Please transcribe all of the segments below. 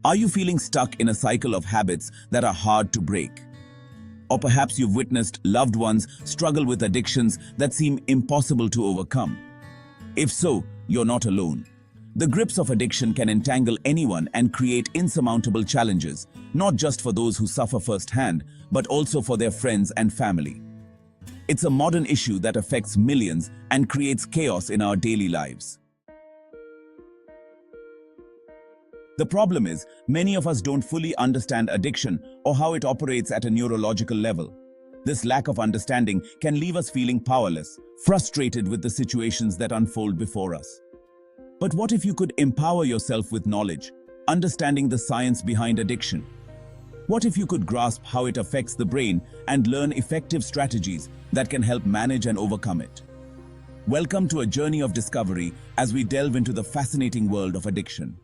Are you feeling stuck in a cycle of habits that are hard to break? Or perhaps you've witnessed loved ones struggle with addictions that seem impossible to overcome. If so, you're not alone. The grips of addiction can entangle anyone and create insurmountable challenges, not just for those who suffer firsthand, but also for their friends and family. It's a modern issue that affects millions and creates chaos in our daily lives. The problem is, many of us don't fully understand addiction or how it operates at a neurological level. This lack of understanding can leave us feeling powerless, frustrated with the situations that unfold before us. But what if you could empower yourself with knowledge, understanding the science behind addiction? What if you could grasp how it affects the brain and learn effective strategies that can help manage and overcome it? Welcome to a journey of discovery as we delve into the fascinating world of addiction.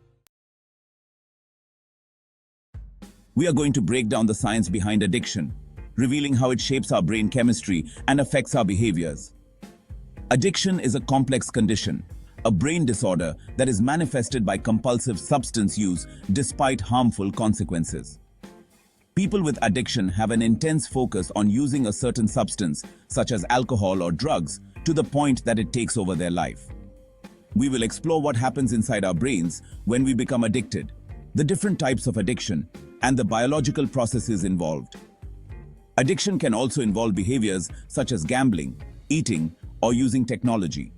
We are going to break down the science behind addiction, revealing how it shapes our brain chemistry and affects our behaviors. Addiction is a complex condition, a brain disorder that is manifested by compulsive substance use despite harmful consequences. People with addiction have an intense focus on using a certain substance, such as alcohol or drugs, to the point that it takes over their life. We will explore what happens inside our brains when we become addicted, the different types of addiction, and the biological processes involved. Addiction can also involve behaviors such as gambling, eating, or using technology.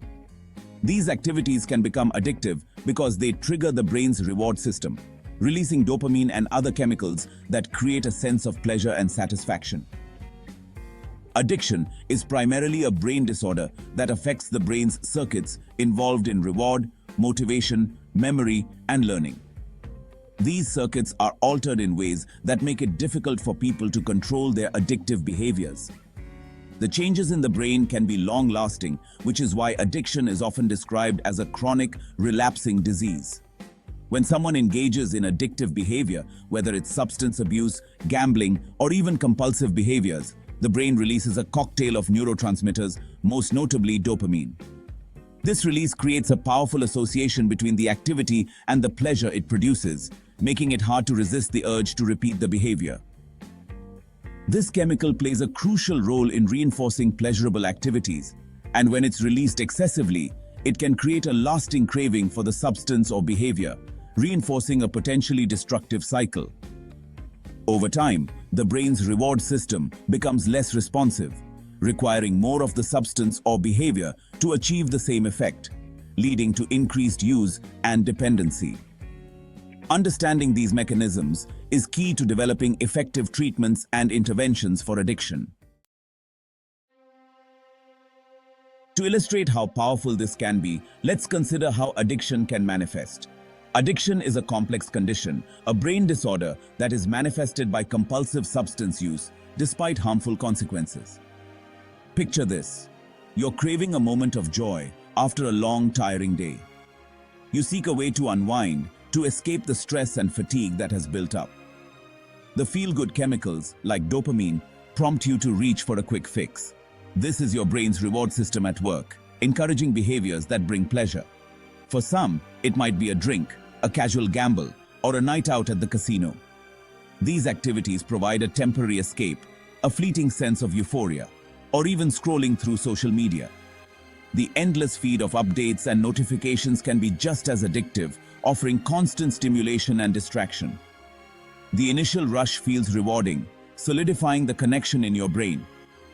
These activities can become addictive because they trigger the brain's reward system, releasing dopamine and other chemicals that create a sense of pleasure and satisfaction. Addiction is primarily a brain disorder that affects the brain's circuits involved in reward, motivation, memory, and learning. These circuits are altered in ways that make it difficult for people to control their addictive behaviors. The changes in the brain can be long-lasting, which is why addiction is often described as a chronic, relapsing disease. When someone engages in addictive behavior, whether it's substance abuse, gambling, or even compulsive behaviors, the brain releases a cocktail of neurotransmitters, most notably dopamine. This release creates a powerful association between the activity and the pleasure it produces, making it hard to resist the urge to repeat the behavior. This chemical plays a crucial role in reinforcing pleasurable activities, and when it's released excessively, it can create a lasting craving for the substance or behavior, reinforcing a potentially destructive cycle. Over time, the brain's reward system becomes less responsive, requiring more of the substance or behavior to achieve the same effect, leading to increased use and dependency. Understanding these mechanisms is key to developing effective treatments and interventions for addiction. To illustrate how powerful this can be, let's consider how addiction can manifest. Addiction is a complex condition, a brain disorder that is manifested by compulsive substance use despite harmful consequences. Picture this. You're craving a moment of joy after a long, tiring day. You seek a way to unwind, to escape the stress and fatigue that has built up. The feel-good chemicals, like dopamine, prompt you to reach for a quick fix. This is your brain's reward system at work, encouraging behaviors that bring pleasure. For some, it might be a drink, a casual gamble, or a night out at the casino. These activities provide a temporary escape, a fleeting sense of euphoria, or even scrolling through social media. The endless feed of updates and notifications can be just as addictive, offering constant stimulation and distraction. The initial rush feels rewarding, solidifying the connection in your brain.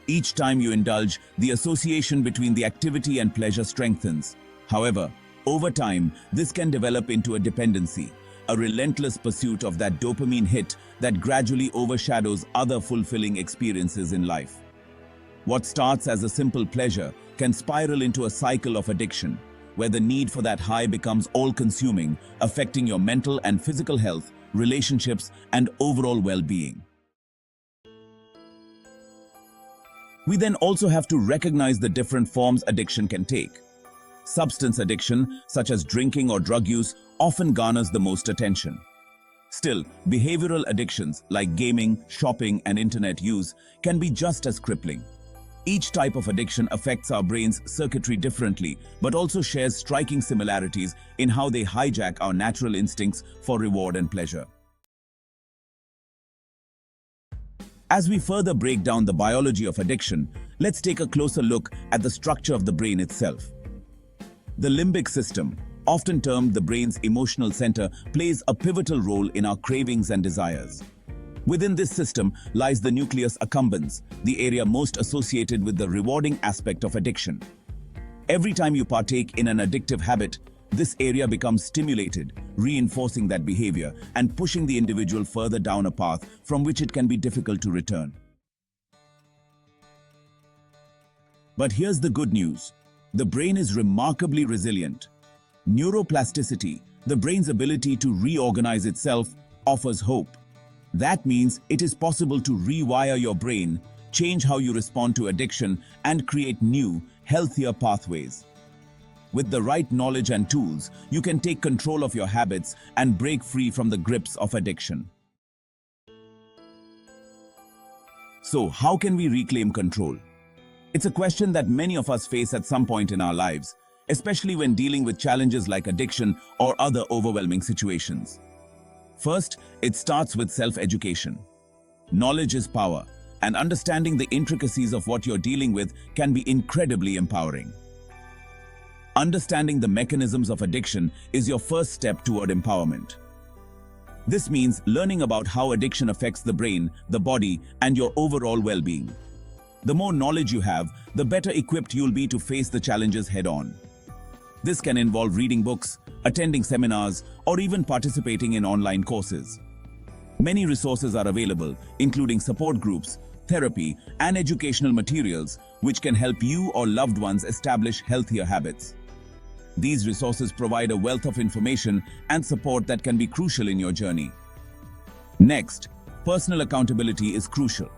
Each time you indulge, the association between the activity and pleasure strengthens. However, over time, this can develop into a dependency, a relentless pursuit of that dopamine hit that gradually overshadows other fulfilling experiences in life. What starts as a simple pleasure can spiral into a cycle of addiction, where the need for that high becomes all-consuming, affecting your mental and physical health, relationships, and overall well-being. We then also have to recognize the different forms addiction can take. Substance addiction, such as drinking or drug use, often garners the most attention. Still, behavioral addictions like gaming, shopping, and internet use can be just as crippling. Each type of addiction affects our brain's circuitry differently, but also shares striking similarities in how they hijack our natural instincts for reward and pleasure. As we further break down the biology of addiction, let's take a closer look at the structure of the brain itself. The limbic system, often termed the brain's emotional center, plays a pivotal role in our cravings and desires. Within this system lies the nucleus accumbens, the area most associated with the rewarding aspect of addiction. Every time you partake in an addictive habit, this area becomes stimulated, reinforcing that behavior and pushing the individual further down a path from which it can be difficult to return. But here's the good news. The brain is remarkably resilient. Neuroplasticity, the brain's ability to reorganize itself, offers hope. That means it is possible to rewire your brain, change how you respond to addiction, and create new, healthier pathways. With the right knowledge and tools, you can take control of your habits and break free from the grips of addiction. So, how can we reclaim control? It's a question that many of us face at some point in our lives, especially when dealing with challenges like addiction or other overwhelming situations. First, it starts with self-education. Knowledge is power, and understanding the intricacies of what you're dealing with can be incredibly empowering. Understanding the mechanisms of addiction is your first step toward empowerment. This means learning about how addiction affects the brain, the body, and your overall well-being. The more knowledge you have, the better equipped you'll be to face the challenges head-on. This can involve reading books, attending seminars, or even participating in online courses. Many resources are available, including support groups, therapy, and educational materials, which can help you or loved ones establish healthier habits. These resources provide a wealth of information and support that can be crucial in your journey. Next, personal accountability is crucial.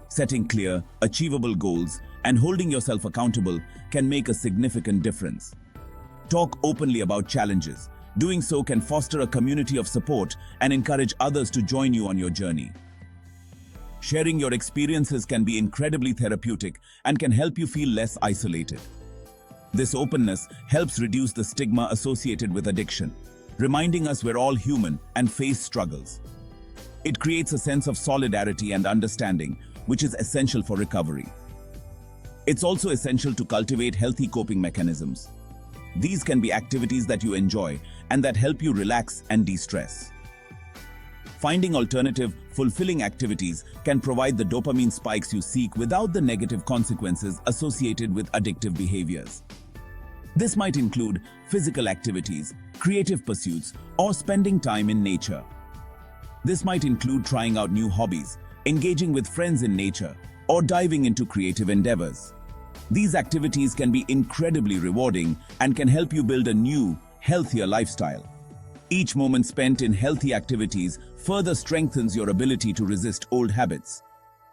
Setting clear, achievable goals and holding yourself accountable can make a significant difference. Talk openly about challenges. Doing so can foster a community of support and encourage others to join you on your journey. Sharing your experiences can be incredibly therapeutic and can help you feel less isolated. This openness helps reduce the stigma associated with addiction, reminding us we're all human and face struggles. It creates a sense of solidarity and understanding, which is essential for recovery. It's also essential to cultivate healthy coping mechanisms. These can be activities that you enjoy and that help you relax and de-stress. Finding alternative, fulfilling activities can provide the dopamine spikes you seek without the negative consequences associated with addictive behaviors. This might include physical activities, creative pursuits, or spending time in nature. This might include trying out new hobbies, engaging with friends in nature, or diving into creative endeavors. These activities can be incredibly rewarding and can help you build a new, healthier lifestyle. Each moment spent in healthy activities further strengthens your ability to resist old habits.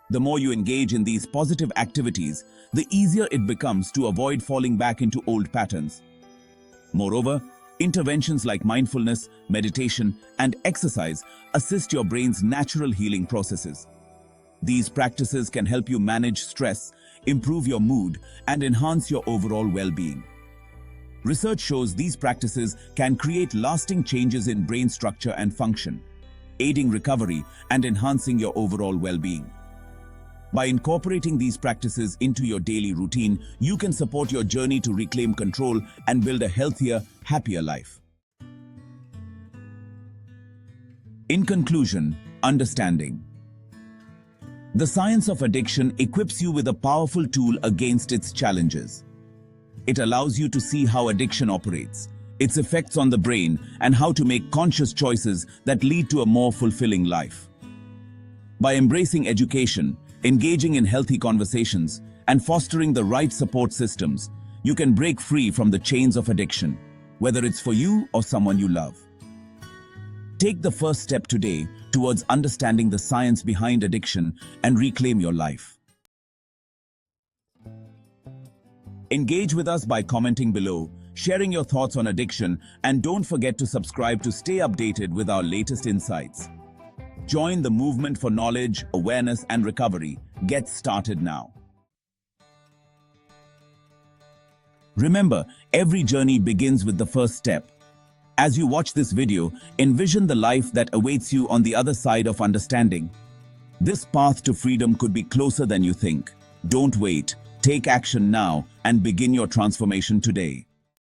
The more you engage in these positive activities, the easier it becomes to avoid falling back into old patterns. Moreover, interventions like mindfulness, meditation, and exercise assist your brain's natural healing processes. These practices can help you manage stress, improve your mood, and enhance your overall well-being. Research shows these practices can create lasting changes in brain structure and function, aiding recovery and enhancing your overall well-being. By incorporating these practices into your daily routine, you can support your journey to reclaim control and build a healthier, happier life. In conclusion, understanding. The science of addiction equips you with a powerful tool against its challenges. It allows you to see how addiction operates, its effects on the brain, and how to make conscious choices that lead to a more fulfilling life. By embracing education, engaging in healthy conversations, and fostering the right support systems, you can break free from the chains of addiction, whether it's for you or someone you love. Take the first step today towards understanding the science behind addiction and reclaim your life. Engage with us by commenting below, sharing your thoughts on addiction, and don't forget to subscribe to stay updated with our latest insights. Join the movement for knowledge, awareness, and recovery. Get started now. Remember, every journey begins with the first step. As you watch this video, envision the life that awaits you on the other side of understanding. This path to freedom could be closer than you think. Don't wait. Take action now and begin your transformation today.